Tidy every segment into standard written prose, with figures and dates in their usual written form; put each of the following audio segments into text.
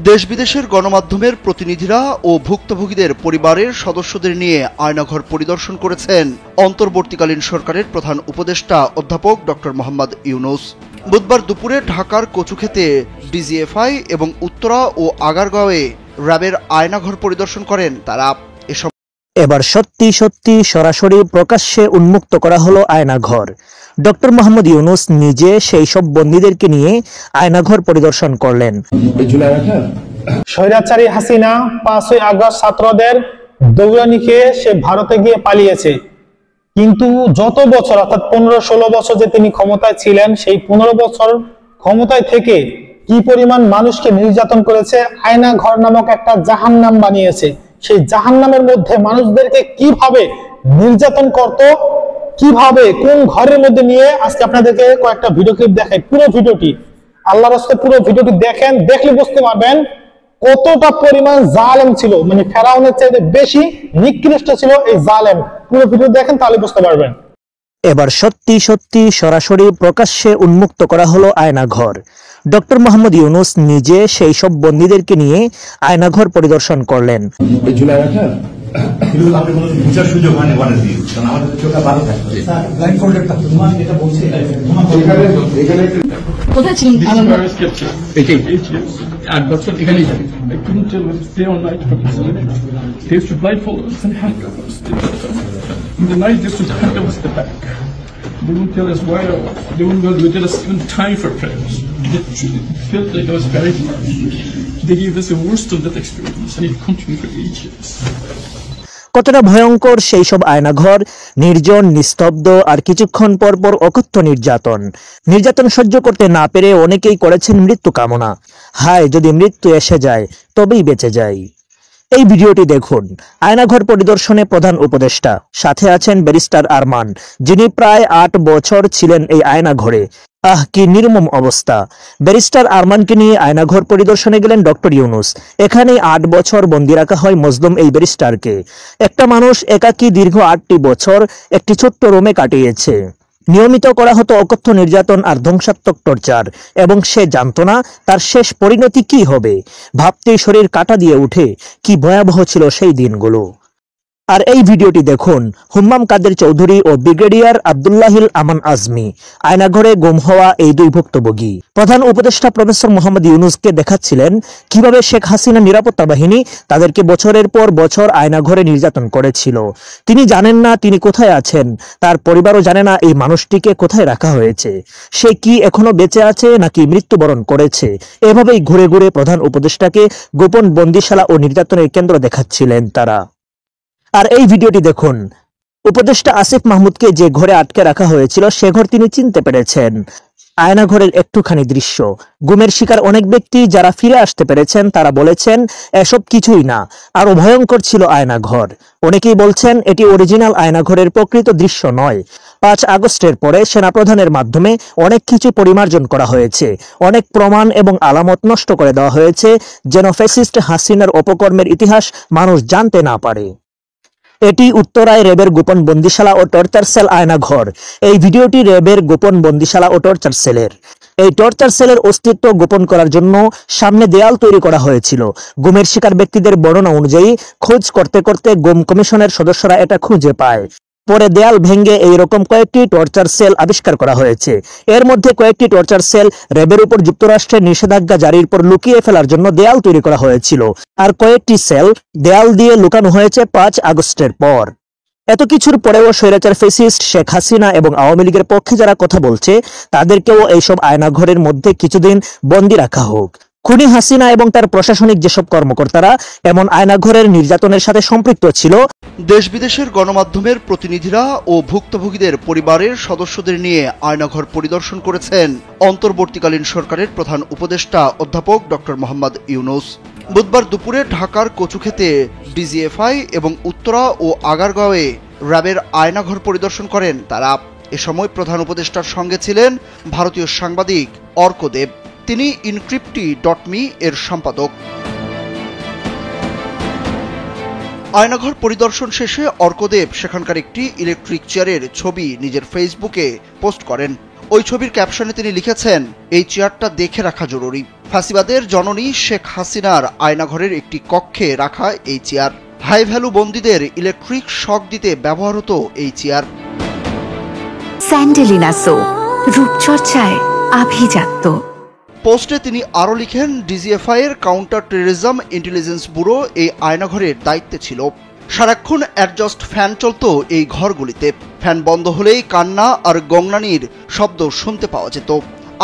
দেশ বিদেশের গণমাধ্যমের প্রতিনিধিরা ও ভুক্তভোগীদের পরিবারের সদস্যদের নিয়ে আয়নাঘর পরিদর্শন করেছেন অন্তর্বর্তীকালীন সরকারের প্রধান উপদেষ্টা অধ্যাপক ডক্টর মোহাম্মদ ইউনূস। বুধবার দুপুরে ঢাকার কচুক্ষেতে ডিজিএফআই এবং উত্তরা ও আগারগাঁওয়ে র্যাবের আয়নাঘর পরিদর্শন করেন তারা। এবার সত্যি সত্যি সরাসরি প্রকাশ্যে উন্মুক্ত করা হলো আয়নাঘর। ডক্টর মোহাম্মদ ইউনূস নিজে সেই সব বন্দীদেরকে নিয়ে আয়নাঘর পরিদর্শন করলেন। স্বৈরাচারী হাসিনা 5ই আগস্ট ছাত্রদের দৌড়ানি খেয়ে সে ভারতে গিয়ে পালিয়েছে, কিন্তু যত বছর অর্থাৎ 15-16 বছর যে তিনি ক্ষমতায় ছিলেন, সেই 15 বছর ক্ষমতায় থেকে কি পরিমাণ মানুষকে নির্যাতন করেছে, আয়নাঘর নামক একটা জাহান্নাম বানিয়েছে। সেই জাহান্নামের মধ্যে মানুষদেরকে কিভাবে নির্যাতন করত, কিভাবে কোন ঘরের মধ্যে নিয়ে, আজকে আপনাদেরকে কয়েকটা ভিডিও ক্লিপ দেখাই। পুরো ভিডিওটি আল্লাহর রাস্তে পুরো ভিডিওটি দেখেন, দেখলে বুঝতে পারবেন কতটা পরিমাণ জালেম ছিল, মানে ফেরাউনের চাইতে বেশি নিকৃষ্ট ছিল এই জালেম। পুরো ভিডিও দেখেন তাহলে বুঝতে পারবেন। এবার সত্যি সত্যি সরাসরি প্রকাশ্যে উন্মুক্ত করা হলো আয়নাঘর। ডক্টর মোহাম্মদ ইউনূস নিজে সেই সব বন্দীদেরকে নিয়ে আয়নাঘর পরিদর্শন করলেন। They wouldn't tell us why, they wouldn't tell us even time for prayers. It felt like I was buried. They gave us the worst of that experience, and it continued for 8 years. কতটা ভয়ঙ্কর সেই সব আয়নাঘর, নির্জন, নিস্তব্ধ, আর কিছুক্ষণ পর পর অকথ্য নির্যাতন সহ্য করতে না পেরে অনেকেই করেছেন মৃত্যু কামনা। হায়, যদি মৃত্যু এসে যায় তবেই বেঁচে যায়। এই ভিডিওটি দেখুন। আয়নাঘর পরিদর্শনে প্রধান উপদেষ্টা, সাথে আছেন ব্যারিস্টার আরমান, যিনি প্রায় 8 বছর ছিলেন এই আয়নাঘরে। কি নির্মম অবস্থা! ব্যারিস্টার আরমানকে নিয়ে আয়নাঘর পরিদর্শনে গেলেন ডক্টর ইউনূস। এখানে 8 বছর বন্দী রাখা হয় মজলুম এই ব্যারিস্টারকে। একটা মানুষ একাকী দীর্ঘ 8টি বছর একটি ছোট্ট রুমে কাটিয়েছে। নিয়মিত করা হতো অকথ্য নির্যাতন আর ধ্বংসাত্মক টর্চার, এবং সে জানত না তার শেষ পরিণতি কি হবে। ভাবতেই শরীর কাঁটা দিয়ে উঠে, কি ভয়াবহ ছিল সেই দিনগুলো। আর এই ভিডিওটি দেখুন। হুম্মাম কাদের চৌধুরী ও ব্রিগেডিয়ার আব্দুল্লাহিল আমান আজমি, আয়নাঘরে গুম হওয়া এই 2 ভুক্তভোগী। প্রধান উপদেষ্টা প্রফেসর মোহাম্মদ ইউনূসকে দেখাচ্ছিলেন কিভাবে শেখ হাসিনা নিরাপত্তা বাহিনী তাদেরকে বছরের পর বছর আয়নাঘরে নির্যাতন করেছিল। তিনি জানেন না তিনি কোথায় আছেন, তার পরিবারও জানে না এই মানুষটিকে কোথায় রাখা হয়েছে। সে কি এখনো বেঁচে আছে নাকি মৃত্যুবরণ করেছে। এভাবেই ঘুরে ঘুরে প্রধান উপদেষ্টাকে গোপন বন্দিশালা ও নির্যাতনের কেন্দ্র দেখাচ্ছিলেন তারা। আর এই ভিডিওটি দেখুন। উপদেষ্টা আসিফ মাহমুদকে যে ঘরে আটকে রাখা হয়েছিল সে ঘর তিনি চিনতে পেরেছেন। আয়নাঘরের একটুখানি দৃশ্য। গুমের শিকার অনেক ব্যক্তি যারা ফিরে আসতে পেরেছেন তারা বলেছেন এসব কিছুই না, আরো ভয়ঙ্কর ছিল আয়নাঘর। অনেকেই বলছেন এটি অরিজিনাল আয়নাঘরের প্রকৃত দৃশ্য নয়। 5 আগস্টের পরে সেনাপ্রধানের মাধ্যমে অনেক কিছু পরিমার্জন করা হয়েছে, অনেক প্রমাণ এবং আলামত নষ্ট করে দেওয়া হয়েছে, যেন ফ্যাসিস্ট হাসিনার অপকর্মের ইতিহাস মানুষ জানতে না পারে। এটি উত্তরায় র্যাবের গোপন বন্দিশালা ও টর্চার সেল আয়নাঘর। এই ভিডিওটি র্যাবের গোপন বন্দিশালা ও টর্চার সেলের। এই টর্চার সেলের অস্তিত্ব গোপন করার জন্য সামনে দেয়াল তৈরি করা হয়েছিল। গুমের শিকার ব্যক্তিদের বর্ণনা অনুযায়ী খোঁজ করতে করতে গুম কমিশনের সদস্যরা এটা খুঁজে পায়। পরে দেয়াল ভেঙে এইরকম কয়েকটি টর্চার সেল আবিষ্কার করা হয়েছে। এর মধ্যে কয়েকটি টর্চার সেল র্যাবের উপর যুক্তরাষ্ট্রের নিষেধাজ্ঞা জারির পর লুকিয়ে ফেলার জন্য দেয়াল তৈরি করা হয়েছিল, আর কয়েকটি সেল দেয়াল দিয়ে লুকানো হয়েছে 5 আগস্টের পর। এত কিছুর পরেও স্বৈরাচার ফ্যাসিস্ট শেখ হাসিনা এবং আওয়ামী লীগের পক্ষে যারা কথা বলছে তাদেরকেও এইসব আয়নাঘরের মধ্যে কিছুদিন বন্দী রাখা হোক। খুনি হাসিনা এবং তার প্রশাসনিক যেসব কর্মকর্তারা এমন আয়নাঘরের নির্যাতনের সাথে সম্পৃক্ত ছিল। দেশ বিদেশের গণমাধ্যমের প্রতিনিধিরা ও ভুক্তভোগীদের পরিবারের সদস্যদের নিয়ে আয়নাঘর পরিদর্শন করেছেন অন্তর্বর্তীকালীন সরকারের প্রধান উপদেষ্টা অধ্যাপক ডক্টর মোহাম্মদ ইউনূস। বুধবার দুপুরে ঢাকার কচুক্ষেতে ডিজিএফআই এবং উত্তরা ও আগারগাঁওয়ে র্যাবের আয়নাঘর পরিদর্শন করেন তারা। এ সময় প্রধান উপদেষ্টার সঙ্গে ছিলেন ভারতীয় সাংবাদিক অর্কদেব। তিনি ইনক্রিপ্টি.মি এর সম্পাদক। আয়নাঘর পরিদর্শন শেষে অর্কদেব সেখানকার একটি ইলেকট্রিক চেয়ারের ছবি নিজের ফেসবুকে পোস্ট করেন। ওই ছবির ক্যাপশনে তিনি লিখেছেন, এই চেয়ারটা দেখে রাখা জরুরি। ফ্যাসিবাদের জননী শেখ হাসিনার আয়নাঘরের একটি কক্ষে রাখা এই চেয়ার। হাই ভ্যালু বন্দীদের ইলেকট্রিক শক দিতে ব্যবহার হতো এই চেয়ার। স্যান্ডেলিনা সো, রূপচর্চায় আভিজাত্য। পোস্টে তিনি আরও লিখেন, ডিজিএফআই এর কাউন্টার টেররিজম ইন্টেলিজেন্স ব্যুরো এই আয়নাঘরের দায়িত্বে ছিল। সারাক্ষণ অ্যাডজাস্ট ফ্যান চলতো এই ঘরগুলিতে। ফ্যান বন্ধ হলেই কান্না আর গংনানির শব্দ শুনতে পাওয়া যেত।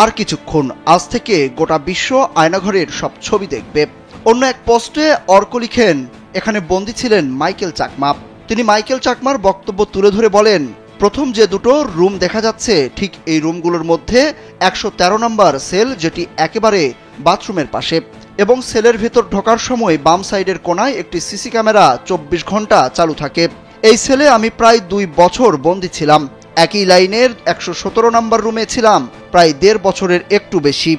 আর কিছুক্ষণ, আজ থেকে গোটা বিশ্ব আয়নাঘরের সব ছবি দেখবে। অন্য এক পোস্টে অর্ক লিখেন, এখানে বন্দী ছিলেন মাইকেল চাকমা। তিনি মাইকেল চাকমার বক্তব্য তুলে ধরে বলেন, প্রথম যে দুটো রুম দেখা যাচ্ছে ঠিক এই রুমগুলোর মধ্যে 113 নম্বর সেল, যেটি একেবারে বাথরুমের পাশে, এবং সেলের ভেতর ঢোকার সময় বাম সাইডের কোণায় একটি সিসি ক্যামেরা 24 ঘন্টা চালু থাকে। এই সেলে আমি প্রায় 2 বছর বন্দী ছিলাম। একই লাইনের 117 নম্বর রুমে ছিলাম প্রায় 1.5 বছরের একটু বেশি।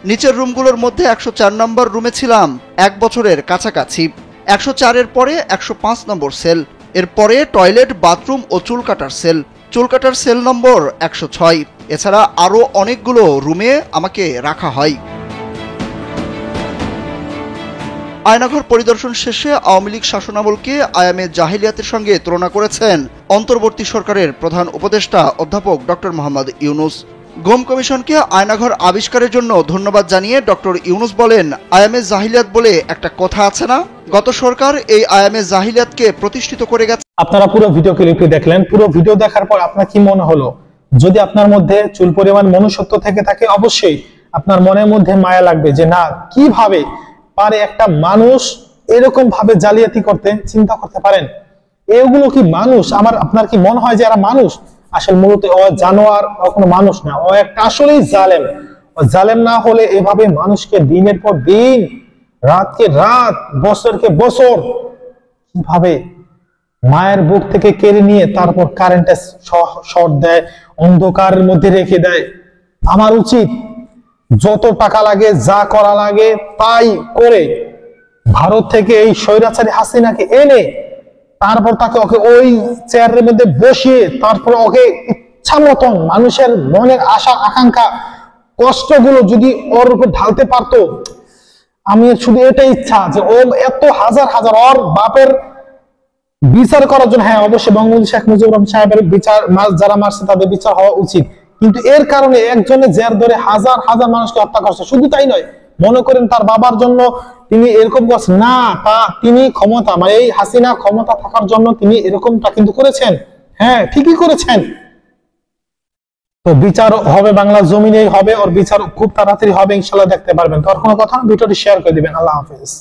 নিচের রুমগুলোর মধ্যে 104 নম্বর রুমে ছিলাম 1 বছরের কাছাকাছি। 104-এর পরে 105 নম্বর সেল, এরপরে টয়লেট, বাথরুম ও চুল কাটার সেল। চুল কাটার সেল নম্বর 106। এছাড়া আরও অনেকগুলো রুমে আমাকে রাখা হয়। আয়নাঘর পরিদর্শন শেষে আওয়ামী লীগ শাসনামলকে আয়ামে জাহিলিয়াতের সঙ্গে তুলনা করেছেন অন্তর্বর্তী সরকারের প্রধান উপদেষ্টা অধ্যাপক ডক্টর মোহাম্মদ ইউনুস। গুম কমিশনকে আয়নাঘর আবিষ্কারের জন্য ধন্যবাদ জানিয়ে ডক্টর ইউনুস বলেন, আয়ামে জাহিলিয়াত বলে একটা কথা আছে না, গত সরকার এই আয়ামে জাহিলিয়াতকে প্রতিষ্ঠিত করে গেছে। আপনারা পুরো ভিডিও ক্লিপটি দেখলেন। পুরো ভিডিও দেখার পর আপনার কি মনে হলো? যদি আপনার মধ্যে চুল পরিমাণ মনুষ্যত্ব থেকে থাকে, অবশ্যই আপনার মনের মধ্যে মায়া লাগবে যে না, কিভাবে পারে একটা মানুষ এরকম ভাবে জালিয়াতি করতে। চিন্তা করতে পারেন, এগুলো কি মানুষ? আপনার কি মনে হয় যে এরা মানুষ? আসলে মূলত ও জানোয়ার, ও কোনো মানুষ না, ও একটা আসলেই জালেম। ও জালেম না হলে এভাবে মানুষকে দিনের পর দিন, রাতকে রাত, বছরকে বছর কিভাবে মায়ের বুক থেকে কেড়ে নিয়ে তারপর কারেন্টে শর্ট দেয়, অন্ধকারের মধ্যে রেখে দেয়। আমার উচিত যত টাকা লাগে, যা করা লাগে তাই করে ভারত থেকে এই স্বৈরাচারী হাসিনাকে এনে তারপর তাকে ওই চেয়ারের মধ্যে বসিয়ে তারপর ওকে ইচ্ছা মতন মানুষের মনের আশা আকাঙ্ক্ষা কষ্টগুলো যদি ওর উপর ঢালতে পারতো। আমি শুধু এটাই ইচ্ছা যে ও এত হাজার হাজার ওর বাপের বিচার করার জন্য, হ্যাঁ অবশ্যই বঙ্গবন্ধু শেখ মুজিবুর রহমান সাহেবের বিচার, যারা মারছে তাদের বিচার হওয়া উচিত, কিন্তু এর কারণে একজনের জের ধরে হাজার হাজার মানুষকে হত্যা করছে। শুধু তাই নয়, মনে করেন তার বাবার জন্য তিনি এরকম করছেন না, তিনি ক্ষমতা, মানে এই হাসিনা ক্ষমতা থাকার জন্য তিনি এরকমটা কিন্তু করেছেন। হ্যাঁ, ঠিকই করেছেন। তো বিচার হবে, বাংলা জমিনেই হবে, ওর বিচার খুব তাড়াতাড়ি হবে, ইনশাল্লাহ দেখতে পারবেন। তো আর কোনো কথা না, ভিডিওটি শেয়ার করে দিবেন। আল্লাহ হাফেজ।